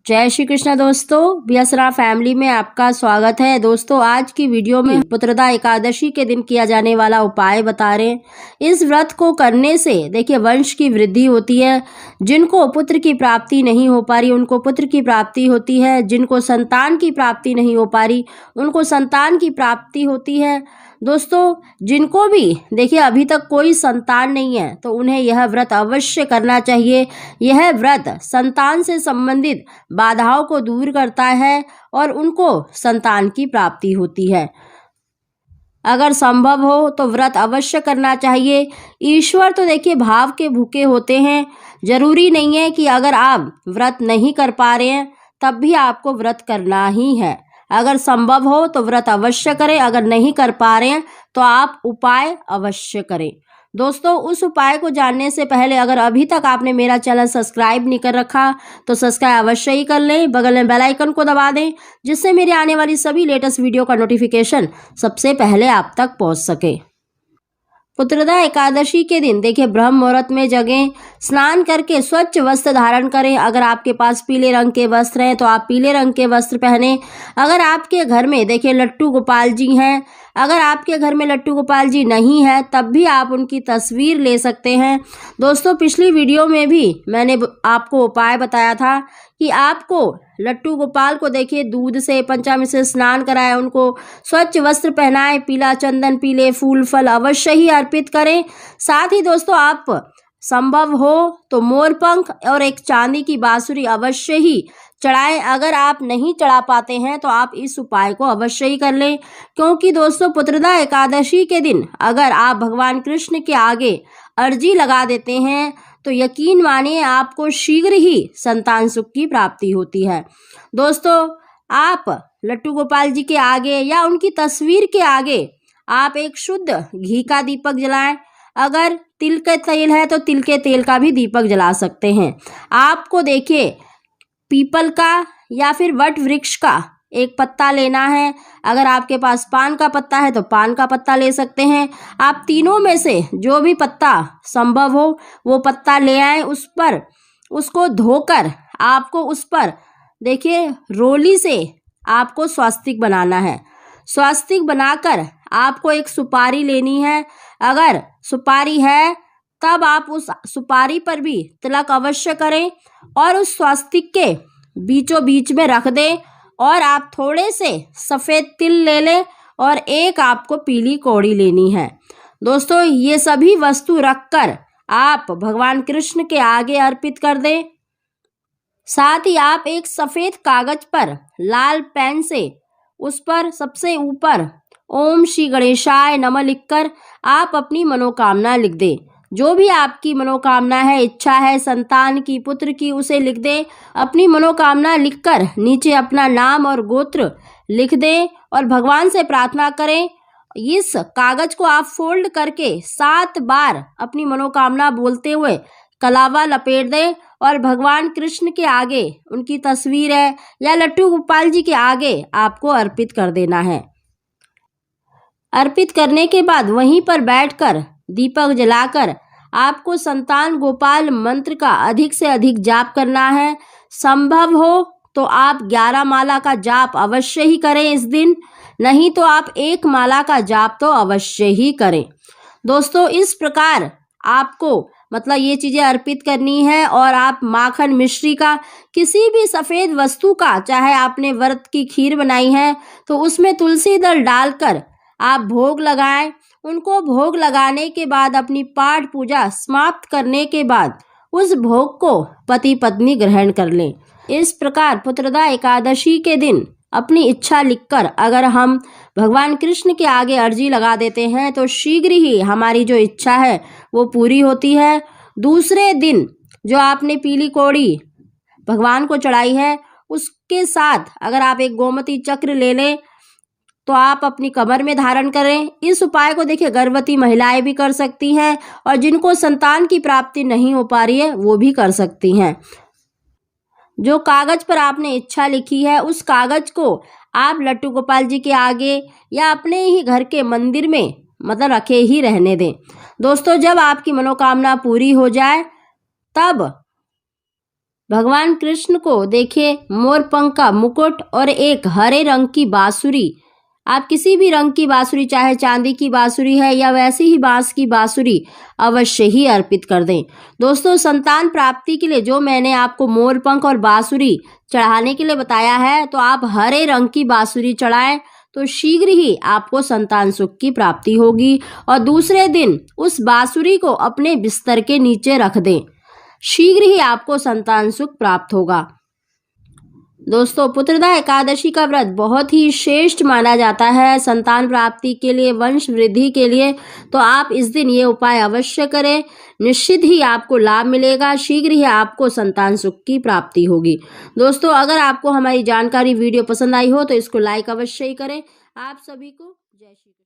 जय श्री कृष्ण दोस्तों, बियसरा फैमिली में आपका स्वागत है। दोस्तों आज की वीडियो में पुत्रदा एकादशी के दिन किया जाने वाला उपाय बता रहे हैं। इस व्रत को करने से देखिए वंश की वृद्धि होती है। जिनको पुत्र की प्राप्ति नहीं हो पा रही उनको पुत्र की प्राप्ति होती है। जिनको संतान की प्राप्ति नहीं हो पा रही उनको संतान की प्राप्ति होती है। दोस्तों जिनको भी देखिए अभी तक कोई संतान नहीं है तो उन्हें यह व्रत अवश्य करना चाहिए। यह व्रत संतान से संबंधित बाधाओं को दूर करता है और उनको संतान की प्राप्ति होती है। अगर संभव हो तो व्रत अवश्य करना चाहिए। ईश्वर तो देखिए भाव के भूखे होते हैं। जरूरी नहीं है कि अगर आप व्रत नहीं कर पा रहे हैं तब भी आपको व्रत करना ही है। अगर संभव हो तो व्रत अवश्य करें, अगर नहीं कर पा रहे हैं तो आप उपाय अवश्य करें। दोस्तों उस उपाय को जानने से पहले अगर अभी तक आपने मेरा चैनल सब्सक्राइब नहीं कर रखा तो सब्सक्राइब अवश्य ही कर लें। बगल में बेल आइकन को दबा दें जिससे मेरे आने वाली सभी लेटेस्ट वीडियो का नोटिफिकेशन सबसे पहले आप तक पहुंच सके। पुत्रदा एकादशी के दिन देखिए ब्रह्म मुहूर्त में जगें, स्नान करके स्वच्छ वस्त्र धारण करें। अगर आपके पास पीले रंग के वस्त्र हैं तो आप पीले रंग के वस्त्र पहनें। अगर आपके घर में देखिए लट्टू गोपाल जी हैं, अगर आपके घर में लट्टू गोपाल जी नहीं है तब भी आप उनकी तस्वीर ले सकते हैं। दोस्तों पिछली वीडियो में भी मैंने आपको उपाय बताया था कि आपको लट्टू गोपाल को देखिए दूध से पंचामृत से स्नान कराएं, उनको स्वच्छ वस्त्र पहनाएं, पीला चंदन पीले फूल फल अवश्य ही अर्पित करें। साथ ही दोस्तों आप संभव हो तो मोर पंख और एक चांदी की बांसुरी अवश्य ही चढ़ाएं। अगर आप नहीं चढ़ा पाते हैं तो आप इस उपाय को अवश्य ही कर लें, क्योंकि दोस्तों पुत्रदा एकादशी के दिन अगर आप भगवान कृष्ण के आगे अर्जी लगा देते हैं तो यकीन मानिए आपको शीघ्र ही संतान सुख की प्राप्ति होती है। दोस्तों आप लट्टू गोपाल जी के आगे या उनकी तस्वीर के आगे आप एक शुद्ध घी का दीपक जलाएं। अगर तिल का तेल है तो तिल के तेल का भी दीपक जला सकते हैं। आपको देखिए पीपल का या फिर वट वृक्ष का एक पत्ता लेना है। अगर आपके पास पान का पत्ता है तो पान का पत्ता ले सकते हैं। आप तीनों में से जो भी पत्ता संभव हो वो पत्ता ले आए। उस पर उसको धोकर आपको उस पर देखिए रोली से आपको स्वास्तिक बनाना है। स्वास्तिक बनाकर आपको एक सुपारी लेनी है। अगर सुपारी है तब आप उस सुपारी पर भी तिलक अवश्य करें और उस स्वास्तिक के बीचों बीच में रख दें और आप थोड़े से सफ़ेद तिल ले लें और एक आपको पीली कौड़ी लेनी है। दोस्तों ये सभी वस्तु रखकर आप भगवान कृष्ण के आगे अर्पित कर दें। साथ ही आप एक सफ़ेद कागज पर लाल पेन से उस पर सबसे ऊपर ओम श्री गणेशाय नमः लिखकर आप अपनी मनोकामना लिख दें। जो भी आपकी मनोकामना है, इच्छा है संतान की पुत्र की, उसे लिख दें। अपनी मनोकामना लिखकर नीचे अपना नाम और गोत्र लिख दें और भगवान से प्रार्थना करें। इस कागज को आप फोल्ड करके 7 बार अपनी मनोकामना बोलते हुए कलावा लपेट दें और भगवान कृष्ण के आगे उनकी तस्वीर है या लट्टू गोपाल जी के आगे आपको अर्पित कर देना है। अर्पित करने के बाद वहीं पर बैठकर दीपक जलाकर आपको संतान गोपाल मंत्र का अधिक से अधिक जाप करना है। संभव हो तो आप 11 माला का जाप अवश्य ही करें इस दिन, नहीं तो आप 1 माला का जाप तो अवश्य ही करें। दोस्तों इस प्रकार आपको मतलब ये चीज़ें अर्पित करनी है और आप माखन मिश्री का किसी भी सफ़ेद वस्तु का, चाहे आपने व्रत की खीर बनाई है तो उसमें तुलसी दल डालकर आप भोग लगाएं। उनको भोग लगाने के बाद अपनी पाठ पूजा समाप्त करने के बाद उस भोग को पति पत्नी ग्रहण कर लें। इस प्रकार पुत्रदा एकादशी के दिन अपनी इच्छा लिखकर अगर हम भगवान कृष्ण के आगे अर्जी लगा देते हैं तो शीघ्र ही हमारी जो इच्छा है वो पूरी होती है। दूसरे दिन जो आपने पीली कौड़ी भगवान को चढ़ाई है उसके साथ अगर आप एक गोमती चक्र ले लें तो आप अपनी कमर में धारण करें। इस उपाय को देखिए गर्भवती महिलाएं भी कर सकती हैं और जिनको संतान की प्राप्ति नहीं हो पा रही है वो भी कर सकती हैं। जो कागज पर आपने इच्छा लिखी है उस कागज को आप लट्टू गोपाल जी के आगे या अपने ही घर के मंदिर में मतलब रखे ही रहने दें। दोस्तों जब आपकी मनोकामना पूरी हो जाए तब भगवान कृष्ण को देखिए मोर पंख का मुकुट और एक हरे रंग की बांसुरी, आप किसी भी रंग की बांसुरी, चाहे चांदी की बांसुरी है या वैसी ही बांस की बांसुरी, अवश्य ही अर्पित कर दें। दोस्तों, संतान प्राप्ति के लिए जो मैंने आपको मोर पंख और बांसुरी चढ़ाने के लिए बताया है, तो आप हरे रंग की बांसुरी चढ़ाएं तो शीघ्र ही आपको संतान सुख की प्राप्ति होगी। और दूसरे दिन उस बांसुरी को अपने बिस्तर के नीचे रख दें, शीघ्र ही आपको संतान सुख प्राप्त होगा। दोस्तों, पुत्रदा एकादशी का व्रत बहुत ही श्रेष्ठ माना जाता है संतान प्राप्ति के लिए, वंश वृद्धि के लिए। तो आप इस दिन ये उपाय अवश्य करें, निश्चित ही आपको लाभ मिलेगा, शीघ्र ही आपको संतान सुख की प्राप्ति होगी। दोस्तों, अगर आपको हमारी जानकारी वीडियो पसंद आई हो तो इसको लाइक अवश्य ही करें। आप सभी को जय श्री राम।